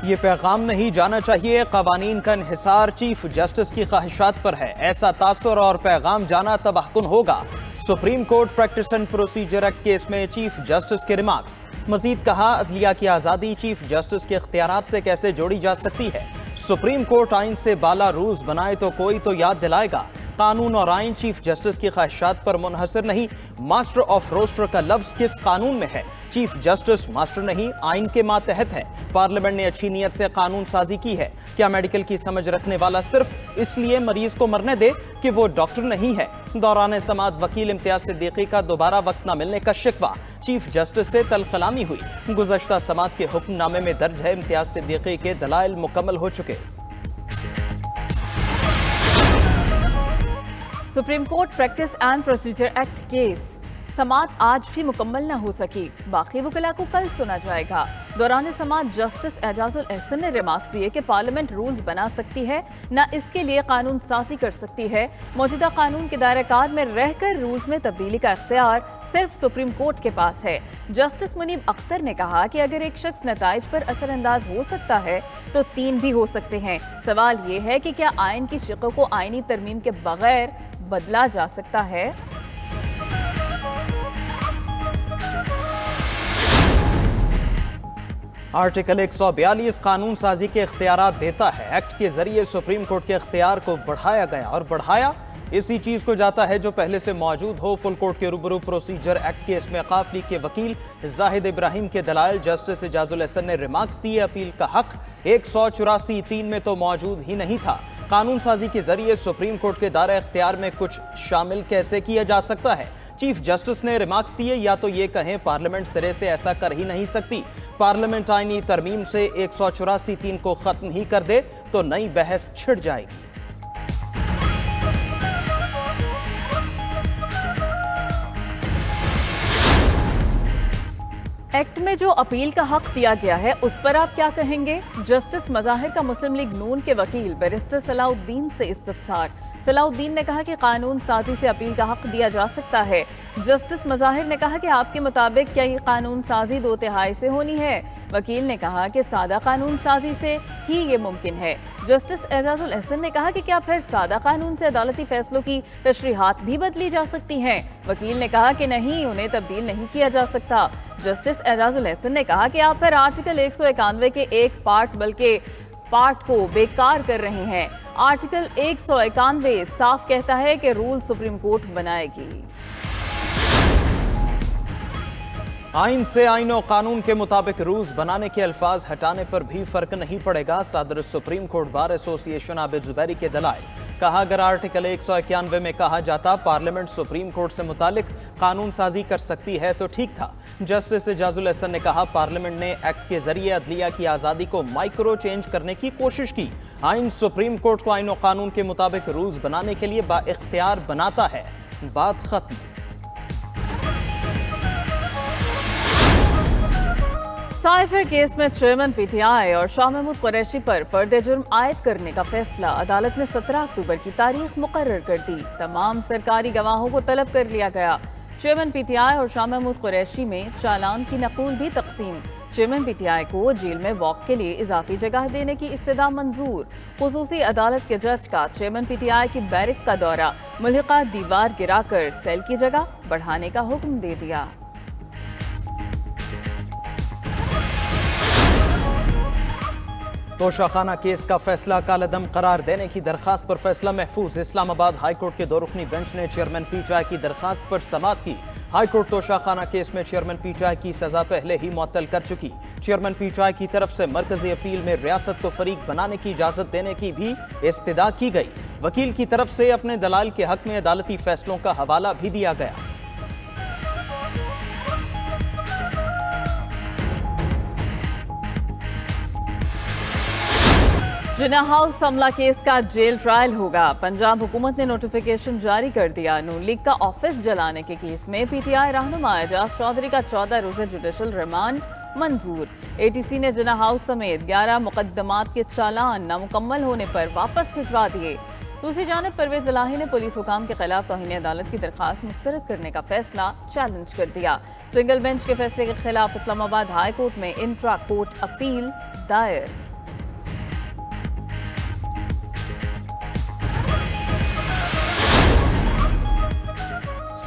یہ پیغام نہیں جانا چاہیے، قوانین کا انحصار چیف جسٹس کی خواہشات پر ہے، ایسا تاثر اور پیغام جانا تباہ کن ہوگا۔ Supreme court practice and procedure act case میں چیف جسٹس کے ریمارکس۔ مزید کہا، عدلیہ کی آزادی چیف جسٹس کے اختیارات سے کیسے جوڑی جا سکتی ہے؟ سپریم کورٹ آئین سے بالا رولز بنائے تو کوئی تو یاد دلائے گا۔ قانون اور آئین چیف جسٹس کی خواہشات پر منحصر نہیں۔ ماسٹر آف روسٹر کا لفظ کس قانون میں ہے؟ چیف جسٹس ماسٹر نہیں، آئین کے ماتحت ہے۔ پارلیمنٹ نے اچھی نیت سے قانون سازی کی ہے۔ کیا میڈیکل کی سمجھ رکھنے والا صرف اس لیے مریض کو مرنے دے کہ وہ ڈاکٹر نہیں ہے؟ دوران سماعت وکیل امتیاز صدیقی کا دوبارہ وقت نہ ملنے کا شکوہ، چیف جسٹس سے تلخ کلامی ہوئی۔ گزشتہ سماعت کے حکم نامے میں درج ہے، امتیاز صدیقی کے دلائل مکمل ہو چکے۔ Supreme court practice and procedure act case سماعت آج بھی مکمل نہ ہو سکی، باقی وکلاء کو کل سنا جائے گا۔ دوران سماعت جسٹس اعجاز الاحسن نے ریمارکس دیے کہ پارلیمنٹ رولز بنا سکتی ہے، نہ اس کے لیے قانون سازی کر سکتی ہے۔ موجودہ قانون کے دائرہ کار میں رہ کر رولز میں تبدیلی کا اختیار صرف سپریم کورٹ کے پاس ہے۔ جسٹس منیب اختر نے کہا کہ اگر ایک شخص نتائج پر اثر انداز ہو سکتا ہے تو 3 بھی ہو سکتے ہیں۔ سوال یہ ہے کہ کیا آئین کی شقوں کو آئینی ترمیم کے بغیر بدلا جا سکتا ہے؟ آرٹیکل 142 قانون سازی کے اختیارات دیتا ہے۔ ایکٹ کے ذریعے سپریم کورٹ کے اختیار کو بڑھایا گیا اور بڑھایا اسی چیز کو جاتا ہے جو پہلے سے موجود ہو۔ فل کورٹ کے روبرو پروسیجر ایکٹ کیس میں قاف لیگ کے وکیل زاہد ابراہیم کے دلائل جسٹس اعجاز الاحسن نے ریمارکس دیے۔ اپیل کا حق 184(3) میں تو موجود ہی نہیں تھا۔ قانون سازی کے ذریعے سپریم کورٹ کے دائرہ اختیار میں کچھ شامل کیسے کیا جا سکتا ہے؟ چیف جسٹس نے ریمارکس دیے، یا تو یہ کہیں پارلیمنٹ سرے سے ایسا کر ہی نہیں سکتی، پارلیمنٹ آئینی ترمیم سے 184(3) کو ختم ہی کر دے تو نئی بحث چھڑ جائے گی۔ ایکٹ میں جو اپیل کا حق دیا گیا ہے اس پر آپ کیا کہیں گے؟ جسٹس مظاہر کا مسلم لیگ نون کے وکیل بیرسٹر صلاح الدین سے استفسار۔ صلاح الدین نے کہا کہ قانون سازی سے اپیل کا حق دیا جا سکتا ہے۔ جسٹس مظاہر نے کہا کہ آپ کے مطابق کیا یہ قانون سازی 2/3 سے ہونی ہے؟ وکیل نے کہا کہ سادہ قانون سازی سے ہی یہ ممکن ہے۔ جسٹس اعجاز الاحسن نے کہا کہ کیا پھر سادہ قانون سے عدالتی فیصلوں کی تشریحات بھی بدلی جا سکتی ہیں؟ وکیل نے کہا کہ نہیں، انہیں تبدیل نہیں کیا جا سکتا۔ جسٹس اعجاز الاحسن نے کہا کہ آپ پھر آرٹیکل 191 کے ایک پارٹ بلکہ پارٹ کو بیکار کر رہے ہیں۔ آرٹیکل 191 صاف کہتا ہے کہ رول سپریم کورٹ بنائے گی۔ آئین سے آئین و قانون کے مطابق رولز بنانے کے الفاظ ہٹانے پر بھی فرق نہیں پڑے گا۔ صدر سپریم کورٹ بار ایسوسی ایشن عابد زبیری کے دلائل۔ کہا، اگر آرٹیکل 191 میں کہا جاتا پارلیمنٹ سپریم کورٹ سے متعلق قانون سازی کر سکتی ہے تو ٹھیک تھا۔ جسٹس اعجاز الاحسن نے کہا، پارلیمنٹ نے ایکٹ کے ذریعے عدلیہ کی آزادی کو مائکرو چینج کرنے کی کوشش کی۔ آئین سپریم کورٹ کو آئین و قانون کے مطابق رولز بنانے کے لیے با اختیار بناتا ہے۔ بات ختم۔ سائفر کیس میں چیئرمین پی ٹی آئی اور شاہ محمود قریشی پر فرد جرم عائد کرنے کا فیصلہ عدالت نے 17 اکتوبر کی تاریخ مقرر کر دی۔ تمام سرکاری گواہوں کو طلب کر لیا گیا۔ چیئرمین پی ٹی آئی اور شاہ محمود قریشی میں چالان کی نقول بھی تقسیم۔ چیئرمین پی ٹی آئی کو جیل میں واک کے لیے اضافی جگہ دینے کی استدعا منظور۔ خصوصی عدالت کے جج کا چیئرمین پی ٹی آئی کی بیرک کا دورہ، ملحقہ دیوار گرا کر سیل کی جگہ بڑھانے کا حکم دے دیا۔ توشہ خانہ کیس کا فیصلہ کالعدم قرار دینے کی درخواست پر فیصلہ محفوظ۔ اسلام آباد ہائی کورٹ کے 2 رکنی بینچ نے چیئرمین پی ٹی آئی کی درخواست پر سماعت کی۔ ہائی کورٹ توشہ خانہ کیس میں چیئرمین پی ٹی آئی کی سزا پہلے ہی معطل کر چکی۔ چیئرمین پی ٹی آئی کی طرف سے مرکزی اپیل میں ریاست کو فریق بنانے کی اجازت دینے کی بھی استدعا کی گئی۔ وکیل کی طرف سے اپنے دلائل کے حق میں عدالتی فیصلوں کا حوالہ بھی دیا گیا۔ جناح ہاؤس حملہ کیس کا جیل ٹرائل ہوگا۔ پنجاب حکومت نے نوٹیفیکیشن جاری کر دیا۔ نون لیگ کا آفس جلانے کے کیس میں پی ٹی آئی رہنما اعجاز چودھری کا 14 روزہ جوڈیشل ریمانڈ منظور۔ اے ٹی سی نے جناح ہاؤس سمیت 11 مقدمات کے چالان نامکمل ہونے پر واپس بھجوا دیے۔ دوسری جانب پرویز الہی نے پولیس حکام کے خلاف توہین عدالت کی درخواست مسترد کرنے کا فیصلہ چیلنج کر دیا۔ سنگل بینچ کے فیصلے کے خلاف اسلام آباد ہائی کورٹ میں انٹرا کورٹ اپیل دائر۔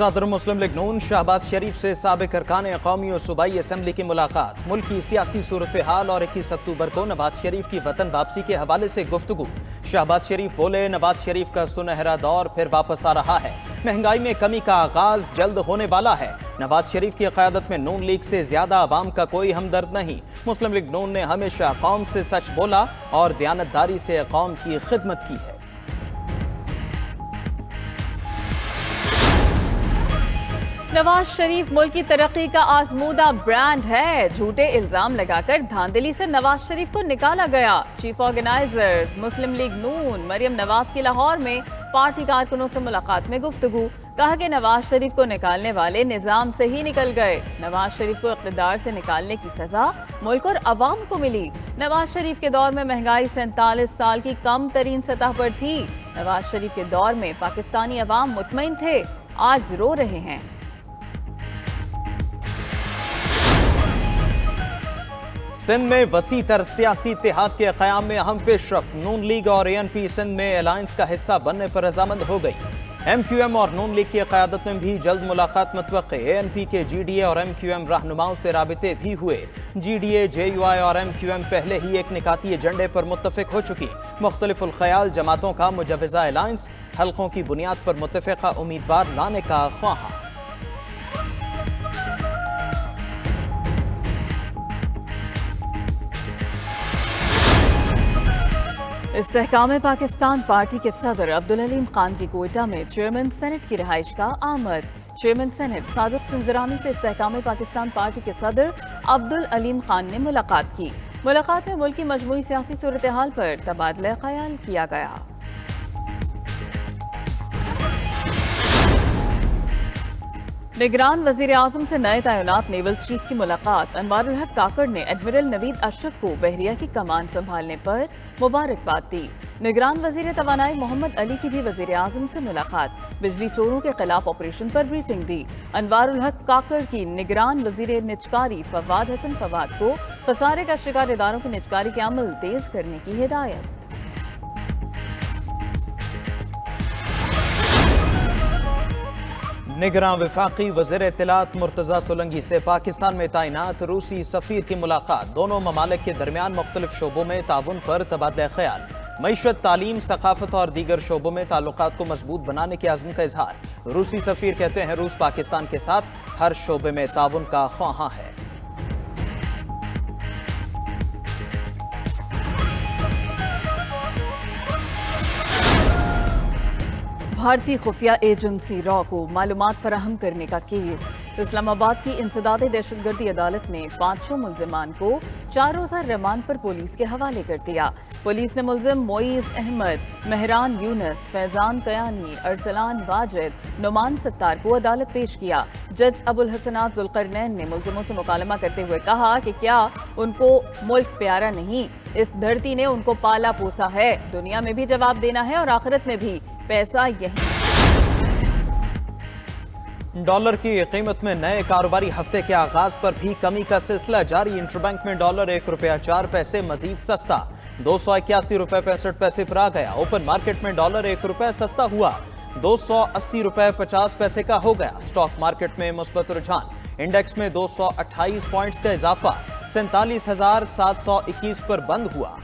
صدر مسلم لیگ نون شہباز شریف سے سابق ارکان قومی و صوبائی اسمبلی کی ملاقات، ملکی سیاسی صورتحال اور 21 اکتوبر کو نواز شریف کی وطن واپسی کے حوالے سے گفتگو۔ شہباز شریف بولے، نواز شریف کا سنہرا دور پھر واپس آ رہا ہے، مہنگائی میں کمی کا آغاز جلد ہونے والا ہے۔ نواز شریف کی قیادت میں نون لیگ سے زیادہ عوام کا کوئی ہمدرد نہیں۔ مسلم لیگ نون نے ہمیشہ قوم سے سچ بولا اور دیانتداری سے قوم کی خدمت کی ہے۔ نواز شریف ملک کی ترقی کا آزمودہ برانڈ ہے، جھوٹے الزام لگا کر دھاندلی سے نواز شریف کو نکالا گیا۔ چیف آرگنائزر مسلم لیگ نون مریم نواز کی لاہور میں پارٹی کارکنوں سے ملاقات میں گفتگو، کہا کہ نواز شریف کو نکالنے والے نظام سے ہی نکل گئے۔ نواز شریف کو اقتدار سے نکالنے کی سزا ملک اور عوام کو ملی۔ نواز شریف کے دور میں مہنگائی 47 سال کی کم ترین سطح پر تھی۔ نواز شریف کے دور میں پاکستانی عوام مطمئن تھے، آج رو رہے ہیں۔ سندھ میں وسیع تر سیاسی اتحاد کے قیام میں اہم پیش رفت، نون لیگ اور اے این پی سندھ میں الائنس کا حصہ بننے پر رضامند ہو گئی۔ ایم کیو ایم اور نون لیگ کی قیادت میں بھی جلد ملاقات متوقع۔ اے این پی کے جی ڈی اے اور ایم کیو ایم رہنماؤں سے رابطے بھی ہوئے۔ G D A, J you آئی اور ایم کیو ایم پہلے ہی ایک نکاتی ایجنڈے پر متفق ہو چکی۔ مختلف الخیال جماعتوں کا مجوزہ الائنس، حلقوں کی بنیاد پر متفقہ امیدوار لانے کا خواہاں۔ استحکام پاکستان پارٹی کے صدر عبدالعلیم خان کی کوئٹہ میں چیئرمین سینٹ کی رہائش کا آمد۔ چیئرمین سینٹ صادق سنجرانی سے استحکام پاکستان پارٹی کے صدر عبدالعلیم خان نے ملاقات کی۔ ملاقات میں ملک کی مجموعی سیاسی صورتحال پر تبادلہ خیال کیا گیا۔ نگران وزیر اعظم سے نئے تعینات نیول چیف کی ملاقات۔ انوار الحق کاکڑ نے ایڈمرل نوید اشرف کو بحریہ کی کمان سنبھالنے پر مبارکباد دی۔ نگران وزیر توانائی محمد علی کی بھی وزیر اعظم سے ملاقات، بجلی چوروں کے خلاف آپریشن پر بریفنگ دی۔ انوار الحق کاکڑ کی نگران وزیر نجکاری فواد حسن فواد کو خسارے کا شکار اداروں کی نجکاری کے عمل تیز کرنے کی ہدایت۔ نگراں وفاقی وزیر اطلاعات مرتضی سولنگی سے پاکستان میں تعینات روسی سفیر کی ملاقات، دونوں ممالک کے درمیان مختلف شعبوں میں تعاون پر تبادلہ خیال، معیشت، تعلیم، ثقافت اور دیگر شعبوں میں تعلقات کو مضبوط بنانے کے عزم کا اظہار۔ روسی سفیر کہتے ہیں روس پاکستان کے ساتھ ہر شعبے میں تعاون کا خواہاں ہے۔ بھارتی خفیہ ایجنسی را کو معلومات فراہم کرنے کا کیس۔ اسلام آباد کی انسداد دہشت گردی عدالت نے 5 ملزمان کو 4 روزہ ریمانڈ پر پولیس کے حوالے کر دیا۔ پولیس نے ملزم معیز احمد، مہران یونس، فیضان قیانی، ارسلان واجد، نعمان ستار کو عدالت پیش کیا۔ جج ابو الحسنات ذوالقرنین نے ملزموں سے مکالمہ کرتے ہوئے کہا کہ کیا ان کو ملک پیارا نہیں؟ اس دھرتی نے ان کو پالا پوسا ہے، دنیا میں بھی جواب دینا ہے اور آخرت میں بھی، پیسہ یہی۔ ڈالر کی قیمت میں نئے کاروباری ہفتے کے آغاز پر بھی کمی کا سلسلہ جاری۔ انٹر بینک میں ڈالر 1 روپیہ 4 پیسے مزید سستا، 281 روپے 65 پیسے پر آ گیا۔ اوپن مارکیٹ میں ڈالر 1 روپے سستا ہوا، 280 روپے 50 پیسے کا ہو گیا۔ سٹاک مارکیٹ میں مثبت رجحان، انڈیکس میں 228 پوائنٹس کا اضافہ، 47,721 پر بند ہوا۔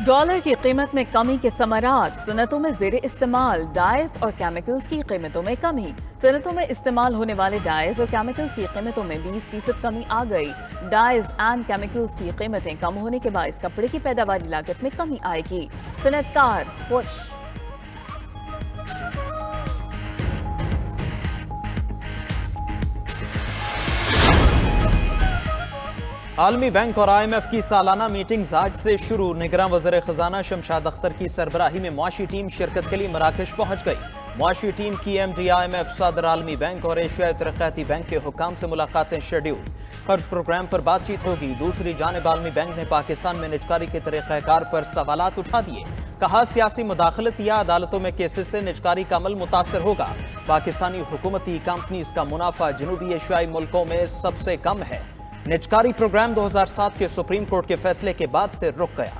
ڈالر کی قیمت میں کمی کے ثمرات، صنعتوں میں زیر استعمال ڈائز اور کیمیکلز کی قیمتوں میں کمی۔ صنعتوں میں استعمال ہونے والے ڈائز اور کیمیکلز کی قیمتوں میں 20% کمی آ گئی۔ ڈائز اینڈ کیمیکلز کی قیمتیں کم ہونے کے باعث کپڑے کی پیداواری لاگت میں کمی آئے گی۔ صنعت کار خوش۔ عالمی بینک اور آئی ایم ایف کی سالانہ میٹنگز آج سے شروع۔ نگراں وزیر خزانہ شمشاد اختر کی سربراہی میں معاشی ٹیم شرکت کے لیے مراکش پہنچ گئی۔ معاشی ٹیم کی M D I M F, صدر عالمی بینک اور ایشیائی ترقیاتی بینک کے حکام سے ملاقاتیں شیڈول۔ قرض پروگرام پر بات چیت ہوگی۔ دوسری جانب عالمی بینک نے پاکستان میں نجکاری کے طریقہ کار پر سوالات اٹھا دیے، کہا سیاسی مداخلت یا عدالتوں میں کیسز سے نجکاری کا عمل متاثر ہوگا۔ پاکستانی حکومتی کمپنیز کا منافع جنوبی ایشیائی ملکوں میں سب سے کم ہے۔ نجکاری پروگرام 2007 کے سپریم کورٹ کے فیصلے کے بعد سے رک گیا۔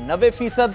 90%,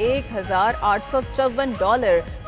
$1,854